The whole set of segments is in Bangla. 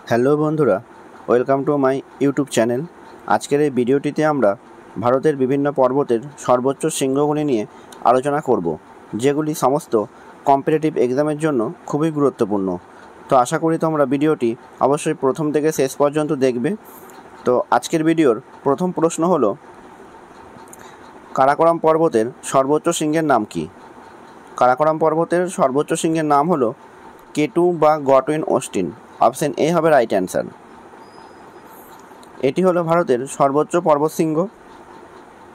হ্যালো বন্ধুরা, welcome to my YouTube channel. আজকের এই ভিডিওটিতে আমরা ভারতের বিভিন্ন পর্বতের সর্বোচ্চ শৃঙ্গগুলি নিয়ে আলোচনা করব, যেগুলি সমস্ত কম্পিটিটিভ এক্সামের জন্য খুবই গুরুত্বপূর্ণ। তো আশা করি তোমরা ভিডিওটি অবশ্যই প্রথম থেকে শেষ পর্যন্ত দেখবে। তো আজকের ভিডিওর প্রথম প্রশ্ন হলো, কারাকোরাম পর্বতের সর্বোচ্চ শৃঙ্গের নাম কি? কারাকোরাম পর্বতের সর্বোচ্চ শৃঙ্গের নাম হলো কেটু বা গটউইন অস্টিন। অপশন এ হবে রাইট অ্যান্সার। এটি হলো ভারতের সর্বোচ্চ পর্বতশৃঙ্গ।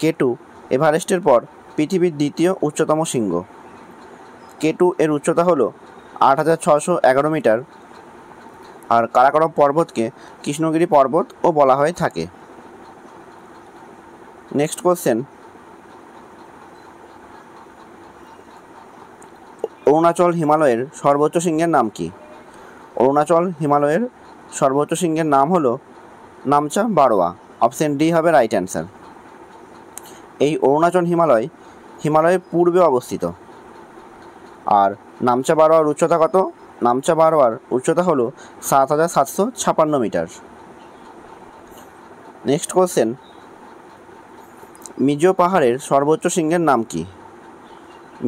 কেটু এভারেস্টের পর পৃথিবীর দ্বিতীয় উচ্চতম শৃঙ্গ। কেটু এর উচ্চতা হলো ৮৬১১ মিটার। আর কারাকোরাম পর্বতকে কৃষ্ণগিরি পর্বতও বলা হয়ে থাকে। নেক্সট কোশ্চেন, অরুণাচল হিমালয়ের সর্বোচ্চ শৃঙ্গের নাম কি? অরুণাচল হিমালয়ের সর্বোচ্চ শৃঙ্গের নাম হলো নামচা বারোয়া। অপশন ডি হবে রাইট অ্যান্সার। এই অরুণাচল হিমালয়ের পূর্বে অবস্থিত। আর নামচা বারোয়ার উচ্চতা কত? নামচা বারোয়ার উচ্চতা হলো ৭৭৫৬ মিটার। নেক্সট কোশ্চেন, মিজো পাহাড়ের সর্বোচ্চ শৃঙ্গের নাম কি?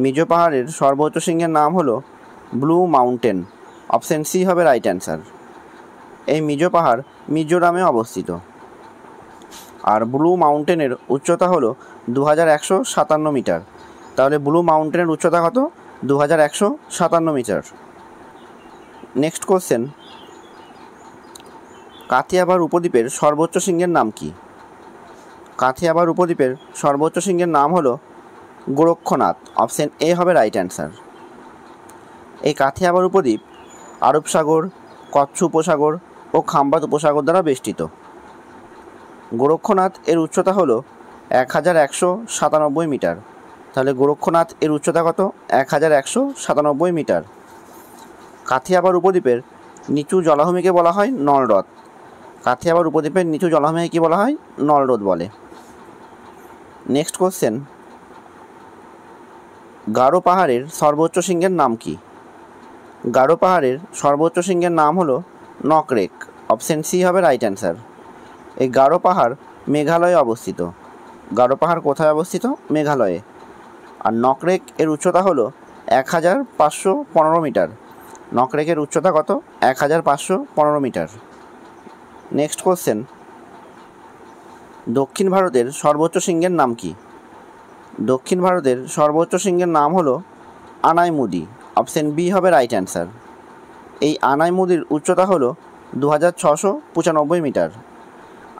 মিজো পাহাড়ের সর্বোচ্চ শৃঙ্গের নাম হলো ব্লু মাউন্টেন। অপশন সি হবে রাইট অ্যান্সার। এই মিজো পাহাড় মিজোরামে অবস্থিত। আর ব্লু মাউন্টেনের উচ্চতা হলো 2157 মিটার। তাহলে ব্লু মাউন্টেনের উচ্চতা কত? 2157 মিটার। নেক্সট কোশ্চেন, কাথিয়াবার উপদ্বীপের সর্বোচ্চ শৃঙ্গের নাম কি? কাথিয়াবার উপদ্বীপের সর্বোচ্চ শৃঙ্গের নাম হলো গোরক্ষনাথ। অপশন এ হবে রাইট অ্যান্সার। এই কাথিয়াবার উপদ্বীপ আরব সাগর, কচ্ছ উপসাগর ও খাম্বাত উপসাগর দ্বারা বেষ্টিত। গোরক্ষনাথ এর উচ্চতা হলো 1197 মিটার। তাহলে গোরক্ষনাথ এর উচ্চতা কত? 1197 মিটার। কাথিয়াবার উপদ্বীপের নিচু জলাভূমিকে বলা হয় নলহ্রদ। কাথিয়াবার উপদ্বীপের নিচু জলাভূমিকে কী বলা হয়? নলহ্রদ বলে। নেক্সট কোশ্চেন, গারো পাহাড়ের সর্বোচ্চ শৃঙ্গের নাম কি? গারো পাহাড়ের সর্বোচ্চ শৃঙ্গের নাম হলো নকরেক। অপশন সি হবে রাইট অ্যান্সার। এই গারো পাহাড় মেঘালয়ে অবস্থিত। গারো পাহাড় কোথায় অবস্থিত? মেঘালয়ে। আর নকরেক এর উচ্চতা হলো 1515 মিটার। নকরেকের উচ্চতা কত? 1515 মিটার। নেক্সট কোশ্চেন, দক্ষিণ ভারতের সর্বোচ্চ শৃঙ্গের নাম কি? দক্ষিণ ভারতের সর্বোচ্চ শৃঙ্গের নাম হলো আনাইমুদি। অপশন বি হবে রাইট অ্যান্সার। এই আনাইমুদির উচ্চতা হলো 2695 মিটার।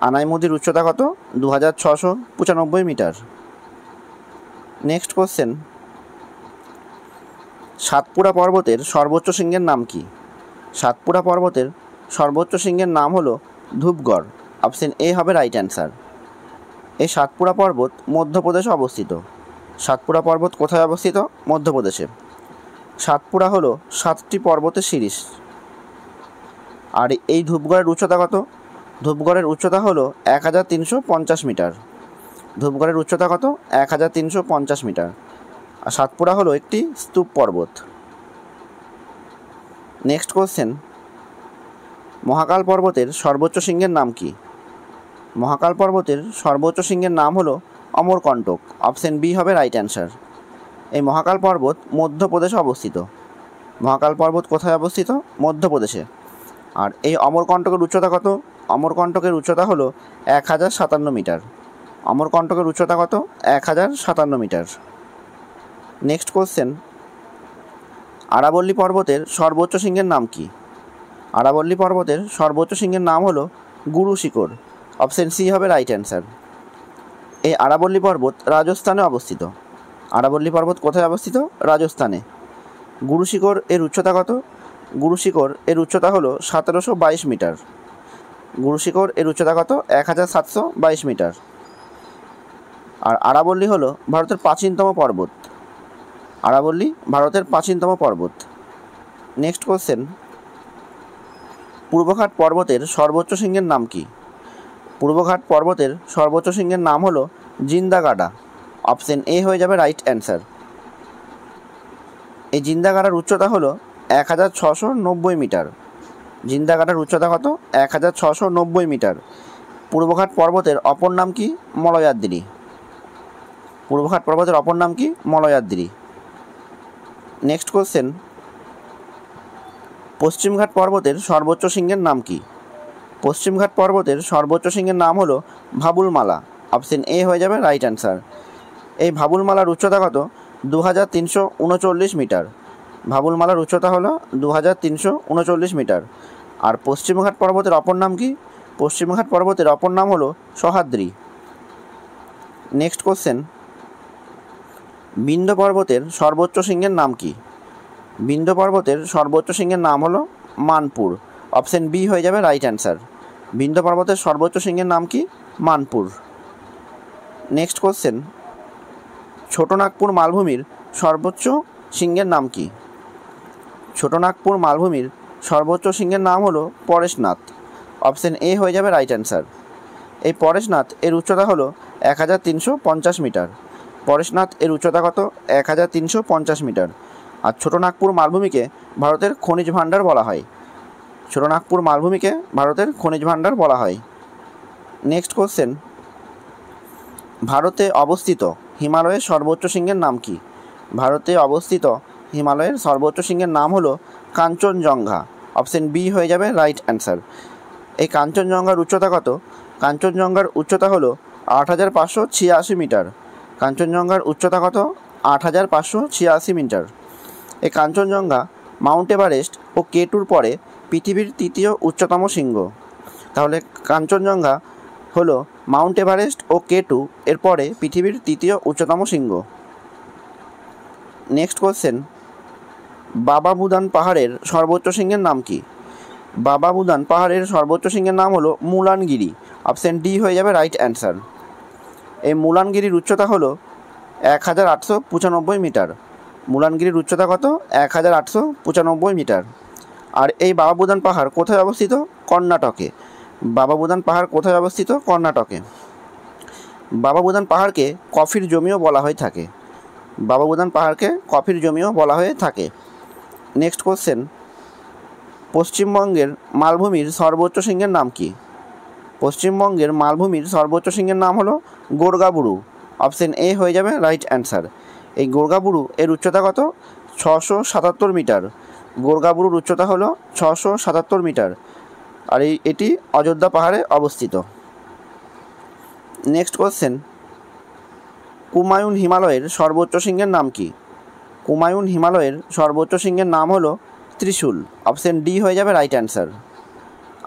আনাইমুদির উচ্চতা কত? 2695 মিটার। নেক্সট কোশ্চেন, সাতপুরা পর্বতের সর্বোচ্চ শৃঙ্গের নাম কি? সাতপুরা পর্বতের সর্বোচ্চ শৃঙ্গের নাম হলো ধূপগড়। অপশন এ হবে রাইট অ্যান্সার। এই সাতপুরা পর্বত মধ্যপ্রদেশে অবস্থিত। সাতপুরা পর্বত কোথায় অবস্থিত? মধ্যপ্রদেশে। সাতপুরা হলো 7টি পর্বতের সিরিজ। আর এই ধূপগড়ের উচ্চতা কত? ধূপগড়ের উচ্চতা হলো 1350 মিটার। ধূপগড়ের উচ্চতা কত? 1350 মিটার। আর সাতপুরা হলো একটি স্তূপ পর্বত। নেক্সট কোশ্চেন, মহাকাল পর্বতের সর্বোচ্চ শৃঙ্গের নাম কি? মহাকাল পর্বতের সর্বোচ্চ শৃঙ্গের নাম হলো অমরকণ্টক। অপশন বি হবে রাইট অ্যান্সার। এই মহাকাল পর্বত মধ্যপ্রদেশে অবস্থিত। মহাকাল পর্বত কোথায় অবস্থিত? মধ্যপ্রদেশে। আর এই অমরকণ্টকের উচ্চতা কত? অমরকণ্টকের উচ্চতা হলো 1057 মিটার। অমরকণ্টকের উচ্চতা কত? 1057 মিটার। নেক্সট কোশ্চেন, আরাবল্লী পর্বতের সর্বোচ্চ শৃঙ্গের নাম কি? আরাবল্লী পর্বতের সর্বোচ্চ শৃঙ্গের নাম হলো গুরু শিখর। অপশন সি হবে রাইট অ্যান্সার। এই আরাবল্লী পর্বত রাজস্থানে অবস্থিত। আরাবল্লী পর্বত কোথায় অবস্থিত? রাজস্থানে। গুরু শিখর এর উচ্চতা কত? গুরু শিখর এর উচ্চতা হলো 1722 মিটার। গুরু শিখর এর উচ্চতা কত? 1722 মিটার। আর আরাবল্লী হলো ভারতের প্রাচীনতম পর্বত। আরাবল্লী ভারতের প্রাচীনতম পর্বত। নেক্সট কোশ্চেন, পূর্বঘাট পর্বতের সর্বোচ্চ শৃঙ্গের নাম কি? পূর্বঘাট পর্বতের সর্বোচ্চ শৃঙ্গের নাম হলো জিন্দাগাডা। অপশন এ হয়ে যাবে রাইট অ্যান্সার। এই জিন্দাগাড়ার উচ্চতা হলো 1690 মিটার। জিন্দাঘাটার উচ্চতা কত? 1690 মিটার। পূর্বঘাট পর্বতের অপর নাম কি? মলয়াদ্রি। পূর্বঘাট পর্বতের অপর নাম কি? মলয়াদ্রি। নেক্সট কোশ্চেন, পশ্চিমঘাট পর্বতের সর্বোচ্চ শৃঙ্গের নাম কি? পশ্চিমঘাট পর্বতের সর্বোচ্চ শৃঙ্গের নাম হলো ভাবুলমালা। অপশন এ হয়ে যাবে রাইট অ্যান্সার। এই ভাবুলমালার উচ্চতা কত? 2339 মিটার। ভাবুলমালার উচ্চতা হলো 2339 মিটার। আর পশ্চিমঘাট পর্বতের অপর নাম কি? পশ্চিমঘাট পর্বতের অপর নাম হলো সহ্যাদ্রি। নেক্সট কোশ্চেন, বিন্ধ্য পর্বতের সর্বোচ্চ শৃঙ্গের নাম কি? বিন্ধ্য পর্বতের সর্বোচ্চ শৃঙ্গের নাম হলো মানপুর। অপশন বি হয়ে যাবে রাইট অ্যান্সার। বিন্ধ্য পর্বতের সর্বোচ্চ শৃঙ্গের নাম কি? মানপুর। নেক্সট কোশ্চেন, ছোটনাগপুর মালভূমির সর্বোচ্চ শৃঙ্গের নাম কি? ছোটনাগপুর মালভূমির সর্বোচ্চ শৃঙ্গের নাম হলো পরেশনাথ। অপশন এ হয়ে যাবে রাইট অ্যান্সার। এই পরেশনাথ এর উচ্চতা হলো 1350 মিটার। পরেশনাথ এর উচ্চতা কত? 1350 মিটার। আর ছোটনাগপুর মালভূমিকে ভারতের খনিজ ভাণ্ডার বলা হয়। ছোটনাগপুর মালভূমিকে ভারতের খনিজ ভাণ্ডার বলা হয়। নেক্সট কোশ্চেন, ভারতে অবস্থিত হিমালয়ের সর্বোচ্চ শৃঙ্গের নাম কি? ভারতে অবস্থিত হিমালয়ের সর্বোচ্চ শৃঙ্গের নাম হলো কাঞ্চনজঙ্ঘা। অপশন বি হয়ে যাবে রাইট অ্যান্সার। এই কাঞ্চনজঙ্ঘার উচ্চতা কত? কাঞ্চনজঙ্ঘার উচ্চতা হলো 8586 মিটার। কাঞ্চনজঙ্ঘার উচ্চতা কত? 8586 মিটার। এই কাঞ্চনজঙ্ঘা মাউন্ট এভারেস্ট ও কেটুর পরে পৃথিবীর তৃতীয় উচ্চতম শৃঙ্গ। তাহলে কাঞ্চনজঙ্ঘা হলো মাউন্ট এভারেস্ট ও কেটু এর পরে পৃথিবীর তৃতীয় উচ্চতম শৃঙ্গ। নেক্সট কোশ্চেন, বাবা বুদান পাহাড়ের সর্বোচ্চ শৃঙ্গের নাম কি? বাবা বুদান পাহাড়ের সর্বোচ্চ শৃঙ্গের নাম হলো মুলানগিরি। অপশন ডি হয়ে যাবে রাইট অ্যান্সার। এই মুলানগিরির উচ্চতা হলো 1895 মিটার। মুলানগিরির উচ্চতা কত? 1895 মিটার। আর এই বাবা বুদান পাহাড় কোথায় অবস্থিত? কর্ণাটকে। বাবা বুদান পাহাড় কোথায় অবস্থিত? কর্ণাটকে। বাবা বুদান পাহাড়কে কফির জমিও বলা হয়ে থাকে। বাবা বুদান পাহাড়কে কফির জমিও বলা হয়ে থাকে। নেক্সট কোশ্চেন, পশ্চিমবঙ্গের মালভূমির সর্বোচ্চ শৃঙ্গের নাম কি? পশ্চিমবঙ্গের মালভূমির সর্বোচ্চ শৃঙ্গের নাম হলো গোর্গাবুরু। অপশন এ হয়ে যাবে রাইট অ্যান্সার। এই গোর্গাবুরু এর উচ্চতা কত? 677 মিটার। গোর্গাবুরুর উচ্চতা হলো 677 মিটার। আর এটি অযোধ্যা পাহাড়ে অবস্থিত। নেক্সট কোশ্চেন, কুমায়ুন হিমালয়ের সর্বোচ্চ শৃঙ্গের নাম কি? কুমায়ুন হিমালয়ের সর্বোচ্চ শৃঙ্গের নাম হলো ত্রিশূল। অপশন ডি হয়ে যাবে রাইট অ্যান্সার।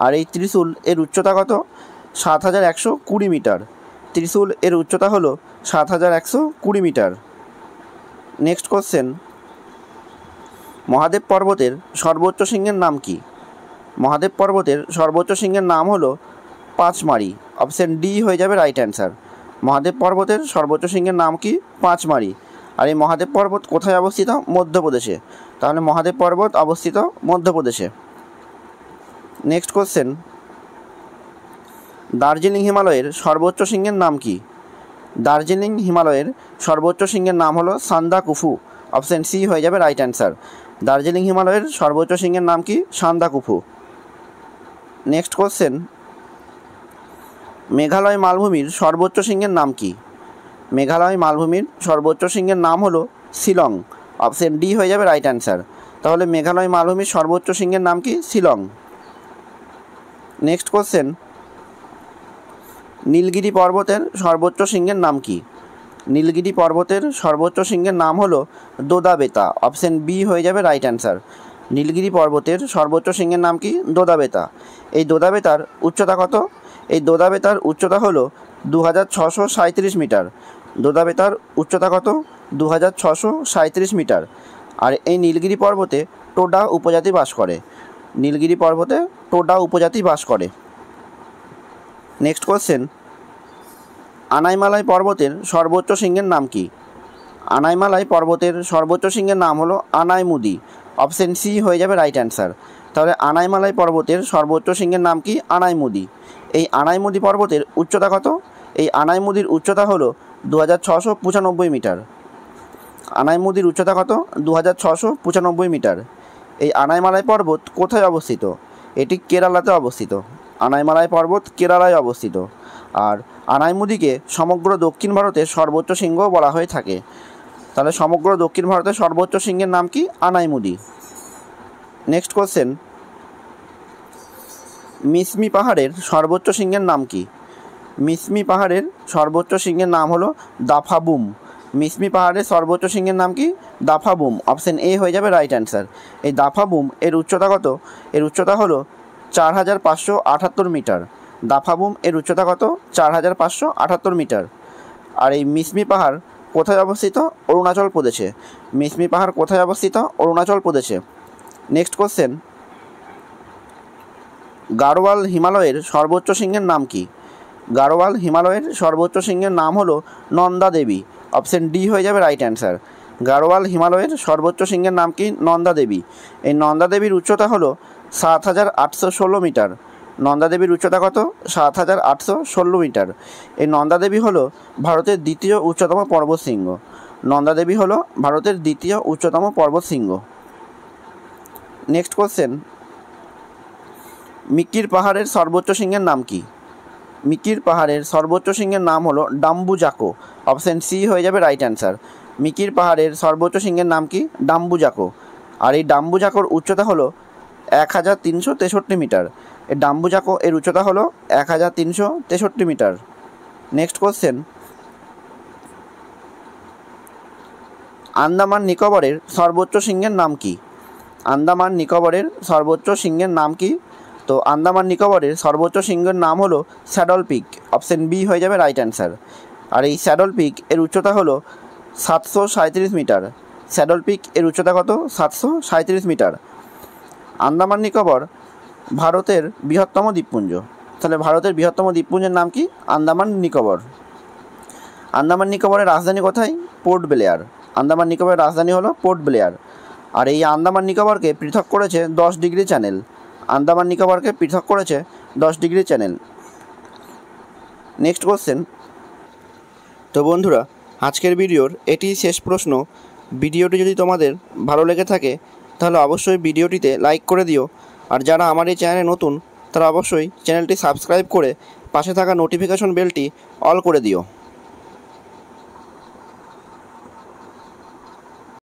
আর এই ত্রিশূল এর উচ্চতা কত? 7120 মিটার। ত্রিশূল এর উচ্চতা হলো 7120 মিটার। নেক্সট কোশ্চেন, মহাদেব পর্বতের সর্বোচ্চ শৃঙ্গের নাম কি? মহাদেব পর্বতের সর্বোচ্চ শৃঙ্গের নাম হলো পাঁচমারি। অপশন ডি হয়ে যাবে রাইট অ্যান্সার। মহাদেব পর্বতের সর্বোচ্চ শৃঙ্গের নাম কি? পাঁচমারি। আর এই মহাদেব পর্বত কোথায় অবস্থিত? মধ্যপ্রদেশে। তাহলে মহাদেব পর্বত অবস্থিত মধ্যপ্রদেশে। নেক্সট কোশ্চেন, দার্জিলিং হিমালয়ের সর্বোচ্চ শৃঙ্গের নাম কি? দার্জিলিং হিমালয়ের সর্বোচ্চ শৃঙ্গের নাম হলো সান্দাকুফু। অপশন সি হয়ে যাবে রাইট অ্যান্সার। দার্জিলিং হিমালয়ের সর্বোচ্চ শৃঙ্গের নাম কি? সান্দাকুফু। নেক্সট কোশ্চেন, মেঘালয় মালভূমির সর্বোচ্চ শৃঙ্গের নাম কি? মেঘালয় মালভূমির সর্বোচ্চ শৃঙ্গের নাম হলো শিলং। অপশন ডি হয়ে যাবে রাইট অ্যান্সার। তাহলে মেঘালয় মালভূমির সর্বোচ্চ শৃঙ্গের নাম কি? শিলং। নেক্সট কোশ্চেন, নীলগিরি পর্বতের সর্বোচ্চ শৃঙ্গের নাম কি? নীলগিরি পর্বতের সর্বোচ্চ শৃঙ্গের নাম হলো দোদাবেতা। অপশন বি হয়ে যাবে রাইট অ্যান্সার। নীলগিরি পর্বতের সর্বোচ্চ শৃঙ্গের নাম কি? দোদাবেতা। এই দোদাবেতার উচ্চতা কত? এই দোদাবেতার উচ্চতা হলো 2637 মিটার। দোদাবেতার উচ্চতা কত? 2637 মিটার। আর এই নীলগিরি পর্বতে টোডা উপজাতি বাস করে। নীলগিরি পর্বতে টোডা উপজাতি বাস করে। নেক্সট কোশ্চেন, আনাইমালাই পর্বতের সর্বোচ্চ শৃঙ্গের নাম কি? আনাইমালাই পর্বতের সর্বোচ্চ শৃঙ্গের নাম হলো আনাইমুদি। অপশন সি হয়ে যাবে রাইট অ্যান্সার। তাহলে আনাইমালাই পর্বতের সর্বোচ্চ শৃঙ্গের নাম কি? আনাইমুদি। এই আনাইমুদি পর্বতের উচ্চতা কত? এই আনাইমুদির উচ্চতা হলো 2695 মিটার। আনাইমুদির উচ্চতা কত? 2695 মিটার। এই আনাইমালাই পর্বত কোথায় অবস্থিত? এটি কেরালাতে অবস্থিত। আনাইমালাই পর্বত কেরালায় অবস্থিত। আর আনাইমুদিকে সমগ্র দক্ষিণ ভারতের সর্বোচ্চ শৃঙ্গও বলা হয়ে থাকে। তাহলে সমগ্র দক্ষিণ ভারতের সর্বোচ্চ শৃঙ্গের নাম কি? আনাইমুদি। নেক্সট কোশ্চেন, মিসমি পাহাড়ের সর্বোচ্চ শৃঙ্গের নাম কি? মিসমি পাহাড়ের সর্বোচ্চ শৃঙ্গের নাম হলো দাফাবুম। মিসমি পাহাড়ের সর্বোচ্চ শৃঙ্গের নাম কি? দাফাবুম। অপশন এ হয়ে যাবে রাইট অ্যান্সার। এই দাফাবুম এর উচ্চতা কত? এর উচ্চতা হলো 4578 মিটার। দাফাবুম এর উচ্চতা কত? 4578 মিটার। আর এই মিসমি পাহাড় কোথায় অবস্থিত? অরুণাচল প্রদেশে। মিসমি পাহাড় কোথায় অবস্থিত? অরুণাচল প্রদেশে। নেক্সট কোশ্চেন, গাড়োয়াল হিমালয়ের সর্বোচ্চ শৃঙ্গের নাম কি? গাড়োয়াল হিমালয়ের সর্বোচ্চ শৃঙ্গের নাম হলো নন্দা দেবী। অপশন ডি হয়ে যাবে রাইট অ্যান্সার। গাড়োয়াল হিমালয়ের সর্বোচ্চ শৃঙ্গের নাম কি? নন্দা দেবী। এই নন্দা দেবীর উচ্চতা হলো 7816 মিটার। নন্দা দেবীর উচ্চতা কত? 7816 মিটার। এই নন্দা দেবী হলো ভারতের দ্বিতীয় উচ্চতম পর্বতশৃঙ্গ। নন্দা দেবী হলো ভারতের দ্বিতীয় উচ্চতম পর্বতশৃঙ্গ। নেক্সট কোশ্চেন, মিকির পাহাড়ের সর্বোচ্চ শৃঙ্গের নাম কি? মিকির পাহাড়ের সর্বোচ্চ শৃঙ্গের নাম হলো ডাম্বুজাকো। অপশন সি হয়ে যাবে রাইট অ্যান্সার। মিকির পাহাড়ের সর্বোচ্চ শৃঙ্গের নাম কি? ডাম্বুজাকো। আর এই ডাম্বুজাকোর উচ্চতা হলো 1363 মিটার। এই ডাম্বুজাকো এর উচ্চতা হলো 1363 মিটার। নেক্সট কোশ্চেন, আন্দামান নিকোবরের সর্বোচ্চ শৃঙ্গের নাম কি? আন্দামান নিকোবরের সর্বোচ্চ শৃঙ্গের নাম কি? তো আন্দামান নিকোবরের সর্বোচ্চ শৃঙ্গের নাম হলো স্যাডল পিক। অপশন বি হয়ে যাবে রাইট অ্যান্সার। আর এই স্যাডল পিক এর উচ্চতা হলো 737 মিটার। স্যাডল পিক এর উচ্চতা কত? 737 মিটার। আন্দামান নিকোবর ভারতের বৃহত্তম দ্বীপপুঞ্জ। তাহলে ভারতের বৃহত্তম দ্বীপপুঞ্জের নাম কি? আন্দামান নিকোবর। আন্দামান নিকোবরের রাজধানী কোথায়? Port Blair. আন্দামান নিকোবরের রাজধানী হলো পোর্ট ব্লেয়ার। আর এই আন্দামান নিকোবরকে পৃথক করেছে 10 ডিগ্রি চ্যানেল। আন্দামান নিকোবরকে পৃথক করেছে 10 ডিগ্রি চ্যানেল। নেক্সট কোশ্চেন, তো বন্ধুরা আজকের ভিডিওর এটি শেষ প্রশ্ন। ভিডিওটি যদি তোমাদের ভালো লেগে থাকে তাহলে অবশ্যই ভিডিওটিতে লাইক করে দিও। আর যারা আমার এই চ্যানেলে নতুন তারা অবশ্যই চ্যানেলটি সাবস্ক্রাইব করে পাশে থাকা নোটিফিকেশন বেলটি অল করে দিও।